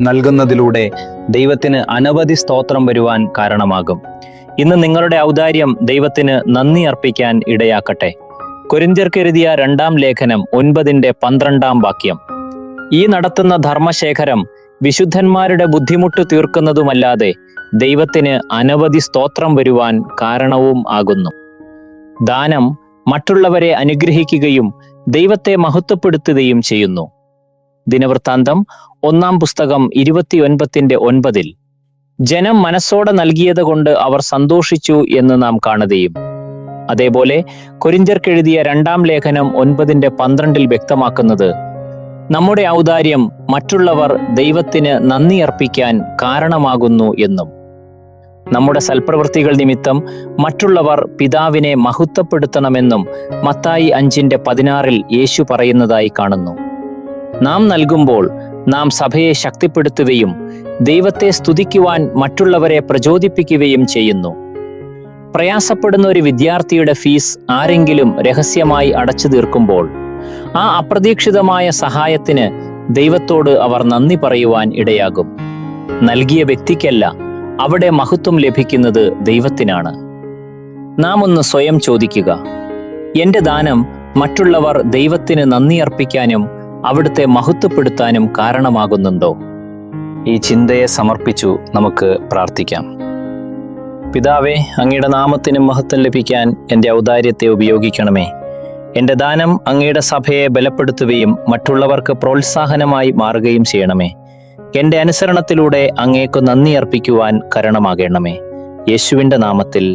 നൽകുന്നതിലൂടെ ദൈവത്തിന് അനവധി സ്തോത്രം വരുവാൻ കാരണമാകും. ഇന്ന് നിങ്ങളുടെ ഔദാര്യം ദൈവത്തിന് നന്ദി അർപ്പിക്കാൻ ഇടയാക്കട്ടെ. കൊരിന്ത്യർക്കെഴുതിയ 2-ാം ലേഖനം 9:12 ഈ നടത്തുന്ന ധർമ്മശേഖരം വിശുദ്ധന്മാരുടെ ബുദ്ധിമുട്ട് തീർക്കുന്നതുമല്ലാതെ ദൈവത്തിന് അനവധി സ്തോത്രം വരുവാൻ കാരണവും ആകുന്നു. ദാനം മറ്റുള്ളവരെ അനുഗ്രഹിക്കുകയും ദൈവത്തെ മഹത്വപ്പെടുത്തുകയും ചെയ്യുന്നു. ദിനവൃത്താന്തം 1-ാം പുസ്തകം 29:9 ജനം മനസ്സോടെ നൽകിയത് കൊണ്ട് അവർ സന്തോഷിച്ചു എന്ന് നാം കാണുകയും, അതേപോലെ കൊരിന്ത്യർക്കെഴുതിയ 2-ാം ലേഖനം 9:12 വ്യക്തമാക്കുന്നത് നമ്മുടെ ഔദാര്യം മറ്റുള്ളവർ ദൈവത്തിന് നന്ദി അർപ്പിക്കാൻ കാരണമാകുന്നു എന്നും, നമ്മുടെ സൽപ്രവൃത്തികൾ നിമിത്തം മറ്റുള്ളവർ പിതാവിനെ മഹത്വപ്പെടുത്തണമെന്നും മത്തായി 5:16 യേശു പറയുന്നതായി കാണുന്നു. നാം നൽകുമ്പോൾ നാം സഭയെ ശക്തിപ്പെടുത്തുകയും ദൈവത്തെ സ്തുതിക്കുവാൻ മറ്റുള്ളവരെ പ്രചോദിപ്പിക്കുകയും ചെയ്യുന്നു. പ്രയാസപ്പെടുന്ന ഒരു വിദ്യാർത്ഥിയുടെ ഫീസ് ആരെങ്കിലും രഹസ്യമായി അടച്ചു തീർക്കുമ്പോൾ ആ അപ്രതീക്ഷിതമായ സഹായത്തിന് ദൈവത്തോട് അവർ നന്ദി പറയുവാൻ ഇടയാകും. നൽകിയ വ്യക്തിക്കല്ല, അവിടെ മഹത്വം ലഭിക്കുന്നത് ദൈവത്തിനാണ്. നാം ഒന്ന് സ്വയം ചോദിക്കുക, എന്റെ ദാനം മറ്റുള്ളവർ ദൈവത്തിന് നന്ദി അർപ്പിക്കാനും അവിടുത്തെ മഹത്വപ്പെടുത്താനും കാരണമാകുന്നുണ്ടോ? ഈ ചിന്തയെ സമർപ്പിച്ചു നമുക്ക് പ്രാർത്ഥിക്കാം. പിതാവേ, അങ്ങയുടെ നാമത്തിന് മഹത്വം ലഭിക്കാൻ എൻ്റെ ഔദാര്യത്തെ ഉപയോഗിക്കണമേ. എൻ്റെ ദാനം അങ്ങയുടെ സഭയെ ബലപ്പെടുത്തുകയും മറ്റുള്ളവർക്ക് പ്രോത്സാഹനമായി മാറുകയും ചെയ്യണമേ. എൻ്റെ അനുസരണത്തിലൂടെ അങ്ങേക്ക് നന്ദി അർപ്പിക്കുവാൻ കാരണമാകണമേ. യേശുവിൻ്റെ നാമത്തിൽ